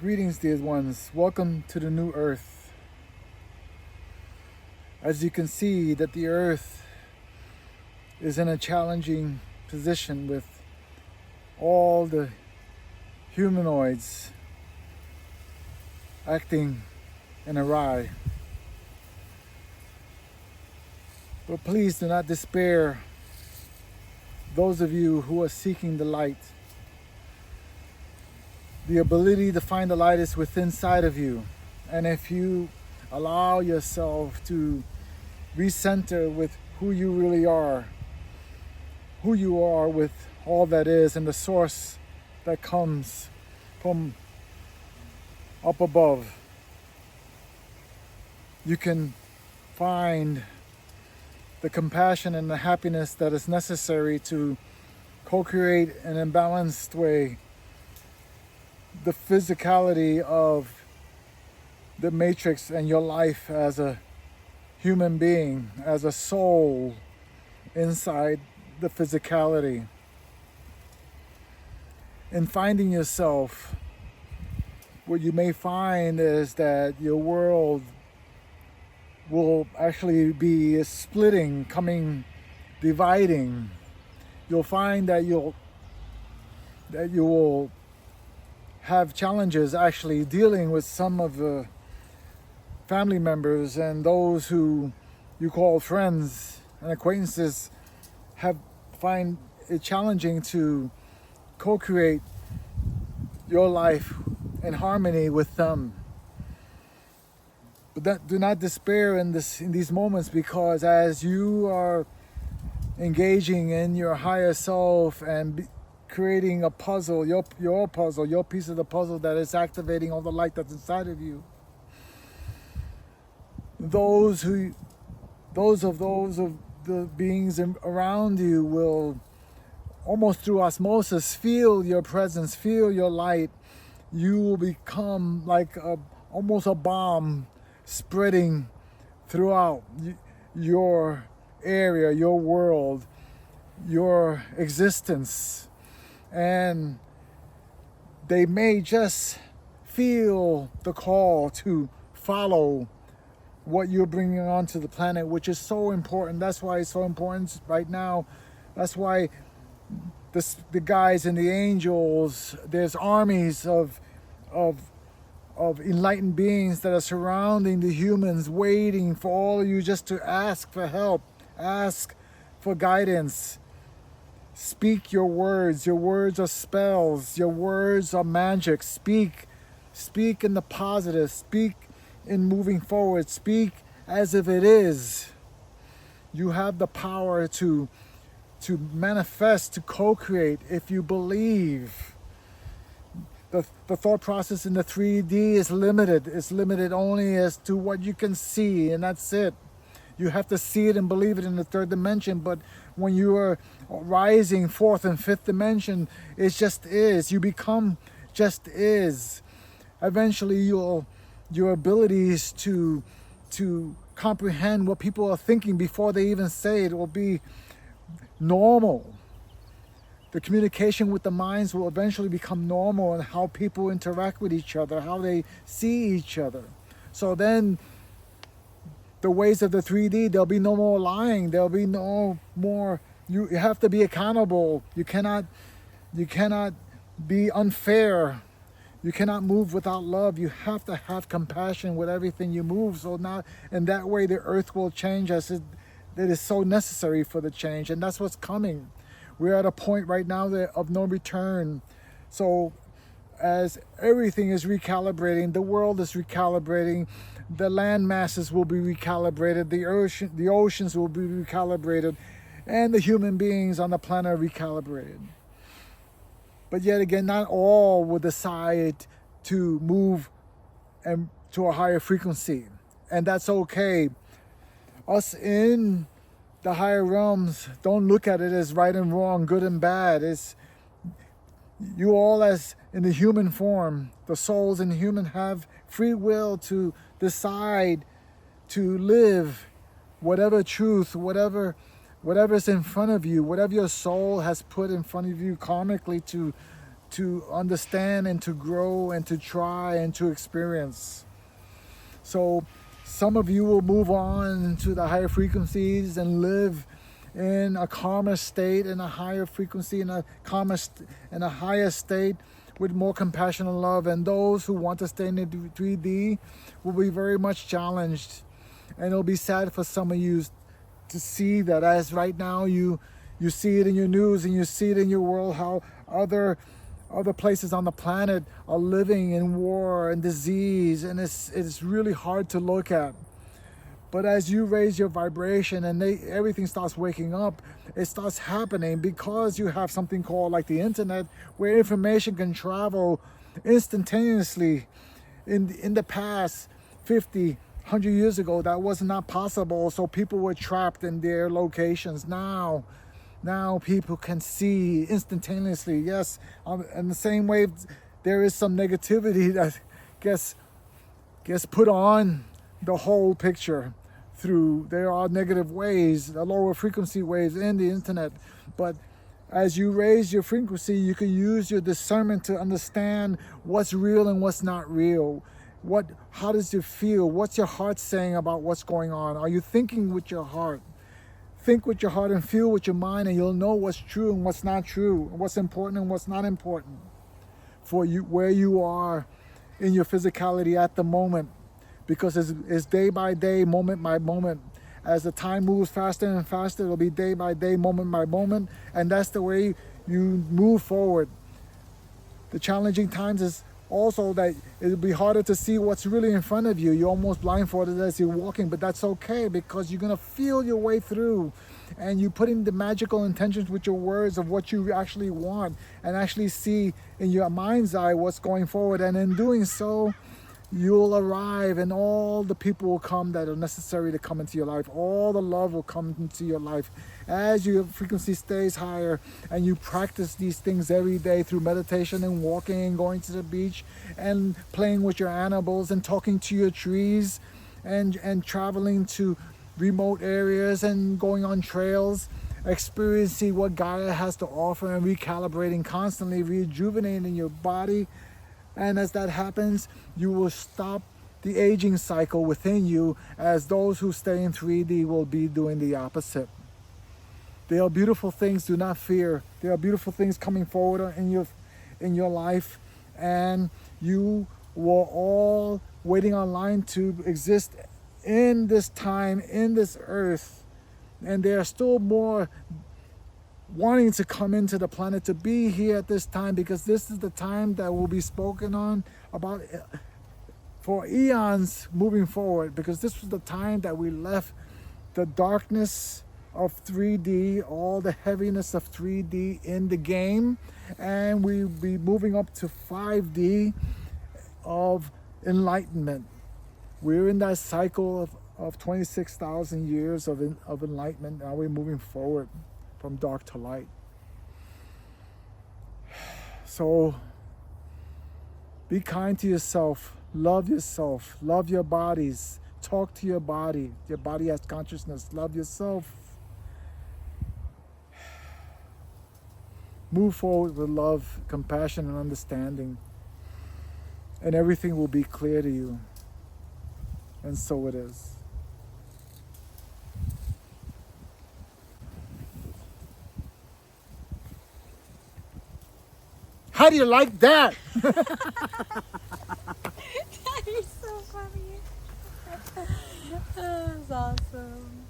Greetings, dear ones. Welcome to the new earth. As you can see that the earth is in a challenging position with all the humanoids acting in awry. But please do not despair, those of you who are seeking the light. The ability to find the light is within inside of you. And if you allow yourself to recenter with who you really are, who you are with all that is and the source that comes from up above, you can find the compassion and the happiness that is necessary to co-create in a balanced way the physicality of the matrix and your life as a human being, as a soul inside the physicality. In finding yourself, what you may find is that your world will actually be splitting, dividing. You'll find that you will have challenges actually dealing with some of the family members and those who you call friends and acquaintances find it challenging to co-create your life in harmony with them. But do not despair in these moments, because as you are engaging in your higher self and creating a puzzle, your puzzle, your piece of the puzzle that is activating all the light that's inside of you. Those of the beings around you will almost through osmosis feel your presence, feel your light. You will become like almost a bomb spreading throughout your area, your world, your existence. And they may just feel the call to follow what you're bringing onto the planet, which is so important. That's why it's so important right now. That's why the guys and the angels, there's armies of enlightened beings that are surrounding the humans, waiting for all of you just to ask for help, ask for guidance. Speak your words. Your words are spells. Your words are magic. Speak in the positive. Speak in moving forward. Speak as if it is. You have the power to manifest, to co-create if you believe. The thought process in the 3D is limited. It's limited only as to what you can see, and that's it. You have to see it and believe it in the third dimension. But when you are rising fourth and fifth dimension, it just is. You become just is. Eventually, your abilities to comprehend what people are thinking before they even say it will be normal. The communication with the minds will eventually become normal, and how people interact with each other, how they see each other. So then the ways of the 3D, there'll be no more lying. There'll be no more. You have to be accountable. You cannot be unfair. You cannot move without love. You have to have compassion with everything you move. So now, in that way, the earth will change as it is so necessary for the change, and that's what's coming. We're at a point right now of no return. So as everything is recalibrating, the world is recalibrating, the land masses will be recalibrated, the oceans will be recalibrated, and the human beings on the planet are recalibrated. But yet again, not all will decide to move and to a higher frequency, and that's okay. Us in the higher realms don't look at it as right and wrong, good and bad. It's you all as in the human form, the souls in the human have free will to decide to live whatever truth, whatever's in front of you, whatever your soul has put in front of you karmically to to understand and to grow and to try and to experience. So some of you will move on to the higher frequencies and live in a calmer state, in a higher frequency, in a higher state with more compassion and love. And those who want to stay in the 3D will be very much challenged. And it'll be sad for some of you to see that, as right now you see it in your news and you see it in your world, how other places on the planet are living in war and disease, and it's really hard to look at. But as you raise your vibration and everything starts waking up, it starts happening because you have something called like the internet, where information can travel instantaneously. In the past, 50, 100 years ago, that was not possible, so people were trapped in their locations. Now people can see instantaneously. Yes, in the same way, there is some negativity that gets put on the whole picture. There are negative waves, the lower frequency waves in the internet. But as you raise your frequency, you can use your discernment to understand what's real and what's not real. How does it feel? What's your heart saying about what's going on? Are you thinking with your heart? Think with your heart and feel with your mind, and you'll know what's true and what's not true, and what's important and what's not important for you, where you are in your physicality at the moment. Because it's day by day, moment by moment. As the time moves faster and faster, it'll be day by day, moment by moment. And that's the way you move forward. The challenging times is also that it'll be harder to see what's really in front of you. You're almost blindfolded as you're walking, but that's okay, because you're going to feel your way through. And you put in the magical intentions with your words of what you actually want, and actually see in your mind's eye what's going forward. And in doing so, you'll arrive, and all the people will come that are necessary to come into your life. All the love will come into your life as your frequency stays higher, and you practice these things every day through meditation and walking and going to the beach and playing with your animals and talking to your trees and traveling to remote areas and going on trails, experiencing what Gaia has to offer and recalibrating, constantly rejuvenating your body. And as that happens, you will stop the aging cycle within you, as those who stay in 3D will be doing the opposite. There are beautiful things, do not fear. There are beautiful things coming forward in your life, and you were all waiting online to exist in this time, in this earth. And there are still more wanting to come into the planet, to be here at this time, because this is the time that will be spoken on about for eons moving forward, because this was the time that we left the darkness of 3D, all the heaviness of 3D in the game, and we'll be moving up to 5D of enlightenment. We're in that cycle of 26,000 years of enlightenment. Now we're moving forward from dark to light. So be kind to yourself, love your bodies, talk to your body. Your body has consciousness. Love yourself. Move forward with love, compassion, and understanding, and everything will be clear to you. And so it is. How do you like that? You're so funny. That was awesome.